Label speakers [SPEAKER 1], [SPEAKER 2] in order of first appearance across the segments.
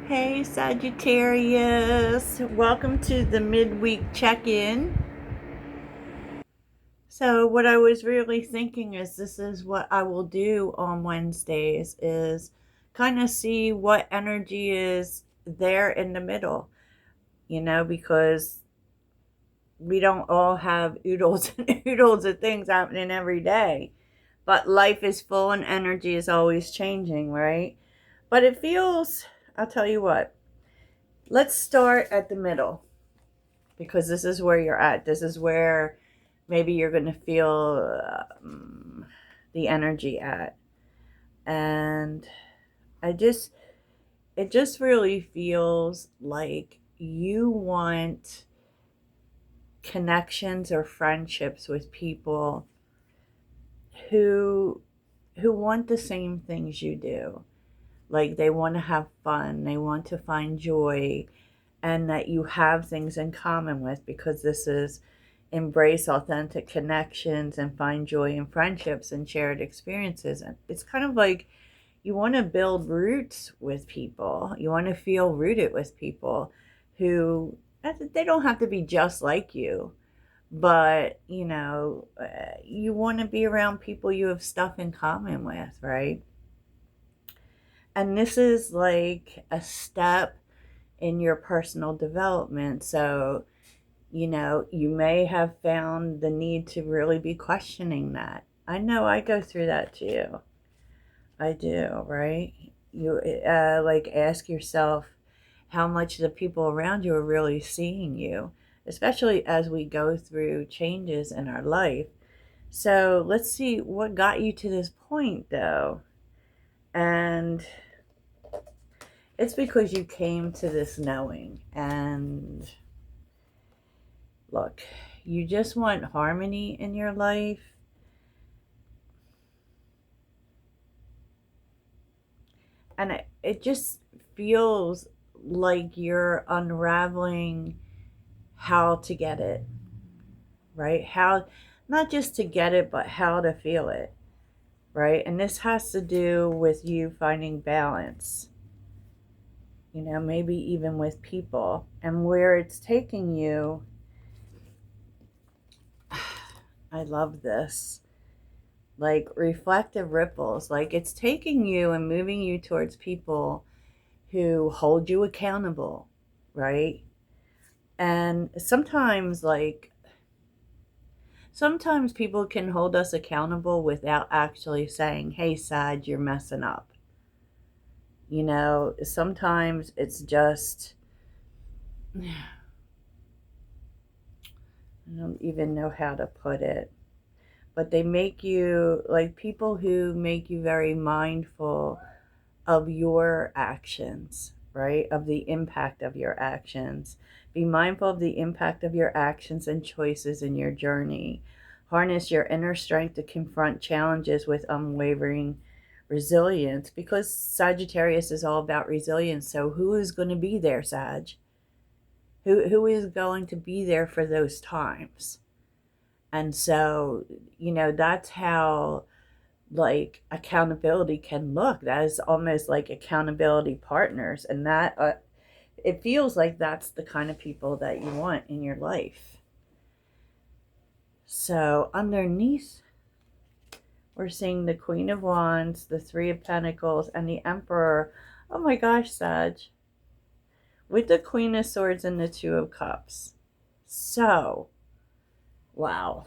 [SPEAKER 1] Hey Sagittarius, welcome to the midweek check-in. So what I was really thinking is this is what I will do on Wednesdays is kind of see what energy is there in the middle, because we don't all have oodles and oodles of things happening every day. But life is full and energy is always changing, right? But it feels, I'll tell you what, let's start at the middle because this is where you're at. This is where maybe you're going to feel the energy at. And I just, it just really feels like you want connections or friendships with people who want the same things you do. Like they want to have fun, they want to find joy, and that you have things in common with, because this is embrace authentic connections and find joy in friendships and shared experiences. And it's kind of like you want to build roots with people. You want to feel rooted with people who, they don't have to be just like you, but you want to be around people you have stuff in common with, right? And this is like a step in your personal development. So, you may have found the need to really be questioning that. I know I go through that too. I do, right? You like ask yourself how much the people around you are really seeing you, especially as we go through changes in our life. So let's see what got you to this point, though. And it's because you came to this knowing. And look, you just want harmony in your life. And it just feels like you're unraveling how to get it, right? How, not just to get it, but how to feel it, right? And this has to do with you finding balance, maybe even with people. And where it's taking you, I love this, like reflective ripples. Like it's taking you and moving you towards people who hold you accountable, right? And sometimes people can hold us accountable without actually saying, hey, Sag, you're messing up. Sometimes it's just, I don't even know how to put it, but they make you, like people who make you very mindful of your actions, right? Of the impact of your actions. Be mindful of the impact of your actions and choices in your journey. Harness your inner strength to confront challenges with unwavering resilience, because Sagittarius is all about resilience. So who is going to be there, Sag? Who is going to be there for those times? And so, that's how like accountability can look. That is almost like accountability partners, and that it feels like that's the kind of people that you want in your life. So underneath, we're seeing the Queen of Wands, the Three of Pentacles, and the Emperor. Oh my gosh, Sag, with the Queen of Swords and the Two of Cups. So wow.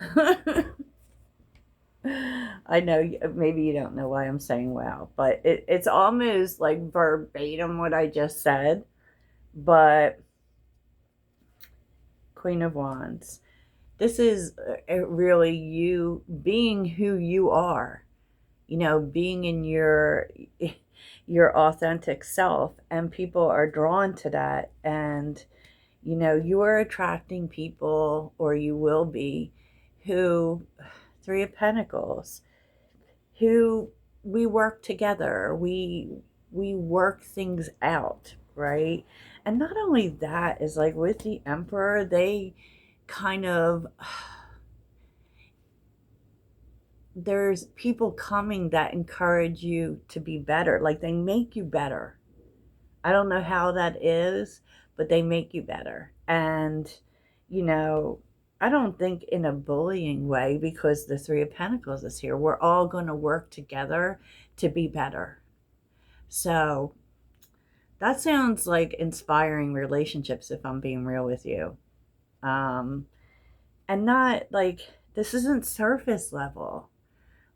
[SPEAKER 1] I know maybe you don't know why I'm saying wow, but it's almost like verbatim what I just said. But Queen of Wands, this is really you being who you are, being in your authentic self, and people are drawn to that. And you are attracting people, or you will be, who, Three of Pentacles, who we work together, we work things out, right? And not only that, is like with the Emperor, they kind of, there's people coming that encourage you to be better, like they make you better, I don't know how that is, but they make you better. And, you know, I don't think in a bullying way, because the Three of Pentacles is here. We're all going to work together to be better. So that sounds like inspiring relationships, if I'm being real with you. And not like, this isn't surface level.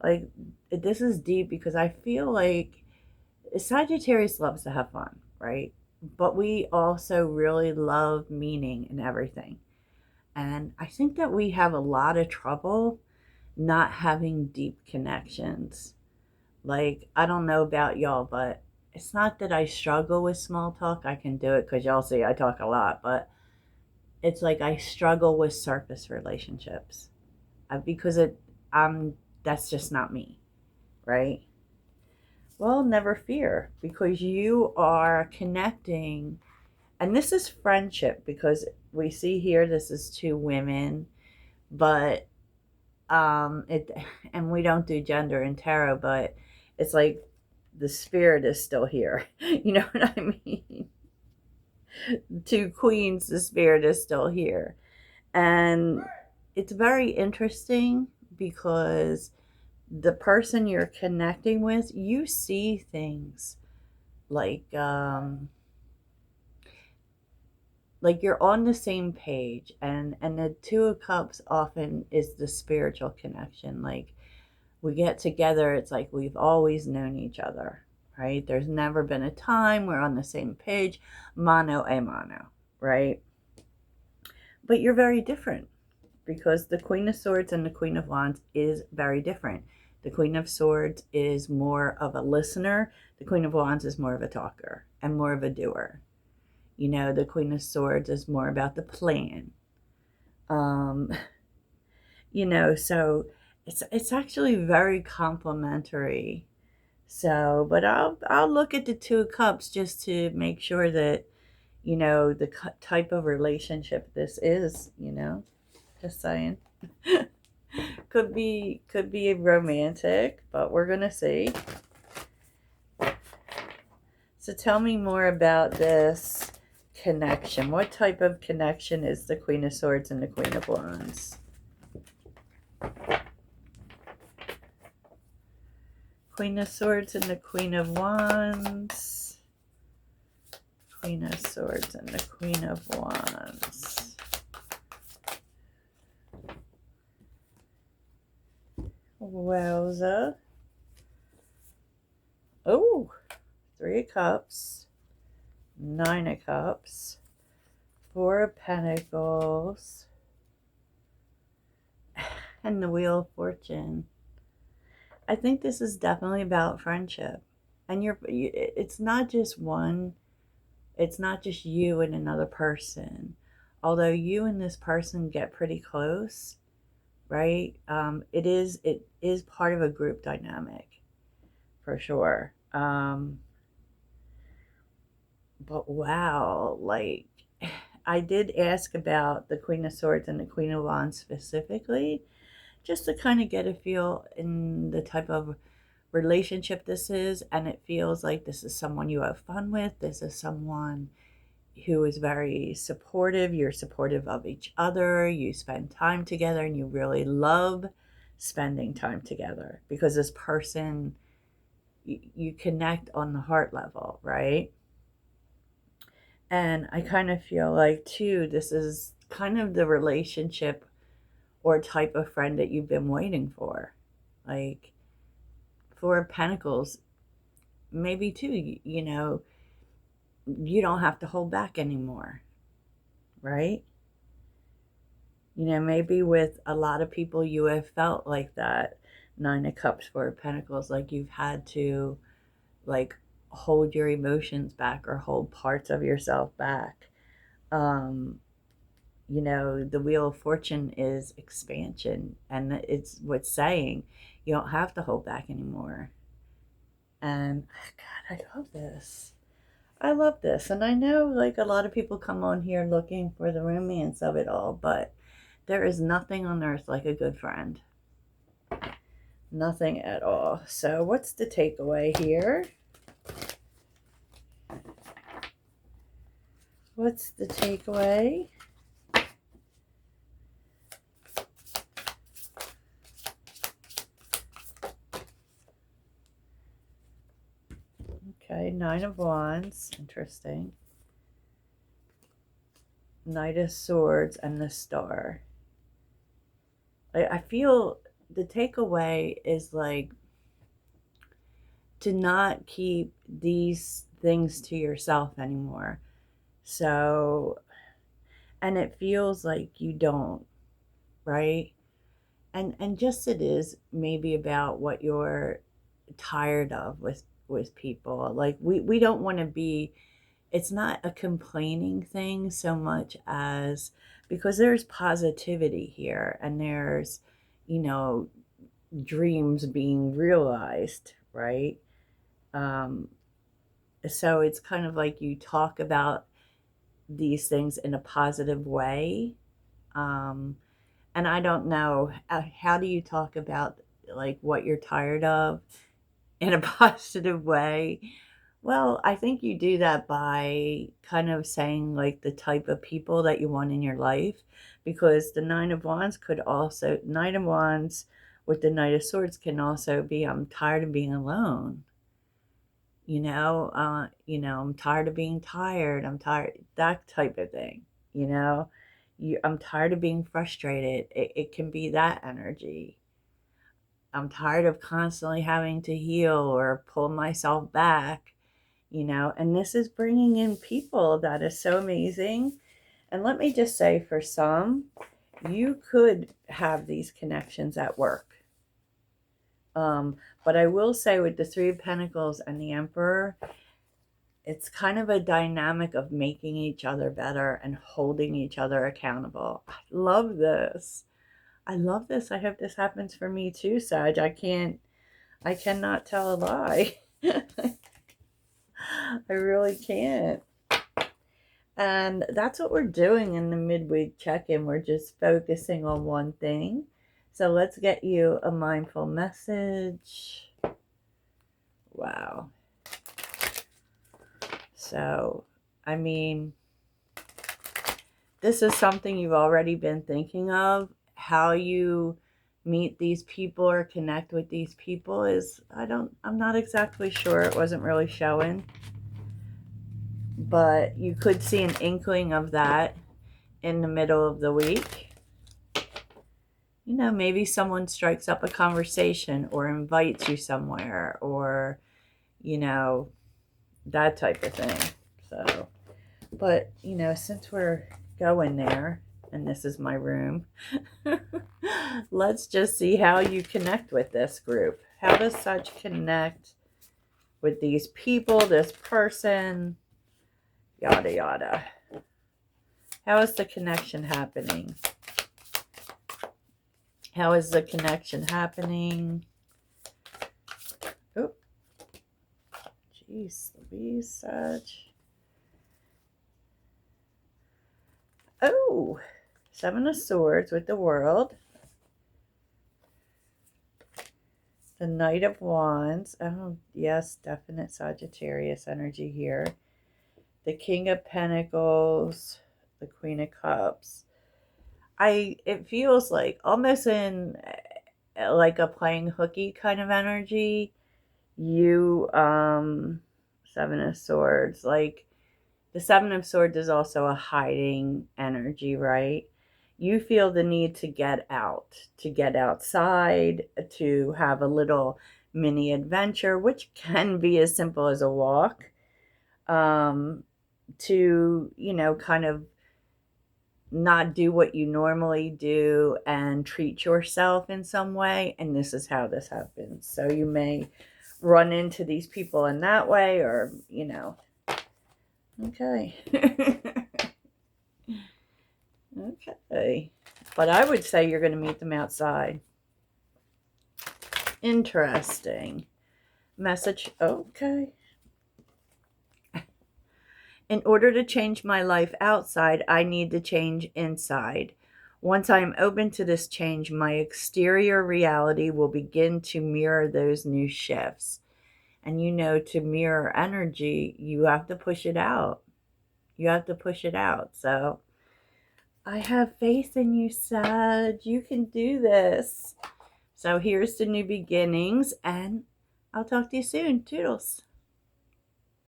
[SPEAKER 1] Like, this is deep, because I feel like Sagittarius loves to have fun, right? But we also really love meaning in everything. And I think that we have a lot of trouble not having deep connections. Like, I don't know about y'all, but it's not that I struggle with small talk. I can do it because y'all see I talk a lot, but it's like I struggle with surface relationships because that's just not me, right? Well, never fear, because you are connecting. And this is friendship, because we see here this is two women, but it, and we don't do gender in tarot, but it's like the spirit is still here. You know what I mean? Two queens, the spirit is still here. And it's very interesting, because the person you're connecting with, you see things like you're on the same page. And the Two of Cups often is the spiritual connection. Like, we get together, it's like we've always known each other, right? There's never been a time we're on the same page, mano a mano, right? But you're very different, because the Queen of Swords and the Queen of Wands is very different. The Queen of Swords is more of a listener. The Queen of Wands is more of a talker and more of a doer. You know, the Queen of Swords is more about the plan. You know, so it's actually very complementary. So, but I'll look at the Two of Cups just to make sure that, you know, the type of relationship this is, you know. Just saying. could be romantic, but we're gonna see. So tell me more about this connection. What type of connection is the Queen of Swords and the Queen of Wands? Queen of Swords and the Queen of Wands. Queen of Swords and the Queen of Wands. Wowza. Oh, Three of Cups. Nine of Cups. Four of Pentacles. And the Wheel of Fortune. I think this is definitely about friendship. And it's not just one. It's not just you and another person. Although you and this person get pretty close, right? It is part of a group dynamic, for sure. But wow, like, I did ask about the Queen of Swords and the Queen of Wands specifically, just to kind of get a feel in the type of relationship this is. And it feels like this is someone you have fun with. This is someone who is very supportive. You're supportive of each other. You spend time together, and you really love spending time together, because this person, you connect on the heart level, right? And I kind of feel like, too, this is kind of the relationship or type of friend that you've been waiting for. Like, Four of Pentacles, maybe too, you know, you don't have to hold back anymore, right? You know, maybe with a lot of people you have felt like that. Nine of Cups, Four of Pentacles, like you've had to, like, hold your emotions back or hold parts of yourself back. You know, the Wheel of Fortune is expansion, and it's what's saying you don't have to hold back anymore. And God, I love this. I love this. And I know, like, a lot of people come on here looking for the romance of it all, but there is nothing on earth like a good friend. Nothing at all. So what's the takeaway here? What's the takeaway? Okay, Nine of Wands. Interesting. Knight of Swords and the Star. I feel the takeaway is like to not keep these things to yourself anymore. So, and it feels like you don't, right? And just it is maybe about what you're tired of with people. Like we don't want to be, it's not a complaining thing so much as because there's positivity here and there's, you know, dreams being realized, right? Um, so it's kind of like you talk about these things in a positive way. Um, and I don't know, how do you talk about like what you're tired of in a positive way? Well, I think you do that by kind of saying like the type of people that you want in your life, because the Nine of Wands could also, Nine of Wands with the Knight of Swords can also be, I'm tired of being alone. I'm tired of being tired. I'm tired, that type of thing. You know, I'm tired of being frustrated. It can be that energy. I'm tired of constantly having to heal or pull myself back, and this is bringing in people that is so amazing. And let me just say, for some, you could have these connections at work. But I will say with the Three of Pentacles and the Emperor, it's kind of a dynamic of making each other better and holding each other accountable. I love this. I love this. I hope this happens for me too, Sag. I cannot tell a lie. I really can't. And that's what we're doing in the midweek check-in. We're just focusing on one thing. So let's get you a mindful message. Wow. So, I mean, this is something you've already been thinking of. How you meet these people or connect with these people is, I'm not exactly sure. It wasn't really showing. But you could see an inkling of that in the middle of the week. Maybe someone strikes up a conversation or invites you somewhere or, that type of thing. So, but, since we're going there, and this is my room, let's just see how you connect with this group. How does such connect with these people, this person, yada, yada. How is the connection happening? How is the connection happening? Oh, jeez, Louise, such. Oh, Seven of Swords with the World. The Knight of Wands. Oh, yes, definite Sagittarius energy here. The King of Pentacles. The Queen of Cups. It feels like almost in like a playing hooky kind of energy. You, Seven of Swords, like the Seven of Swords is also a hiding energy, right? You feel the need to get out, to get outside, to have a little mini adventure, which can be as simple as a walk, to, kind of not do what you normally do and treat yourself in some way. And this is how this happens. So you may run into these people in that way, or, okay. Okay. But I would say you're going to meet them outside. Interesting. Message. Okay. In order to change my life outside, I need to change inside. Once I am open to this change, my exterior reality will begin to mirror those new shifts. And to mirror energy, you have to push it out. You have to push it out. So I have faith in you, Sag. You can do this. So here's the new beginnings, and I'll talk to you soon. Toodles.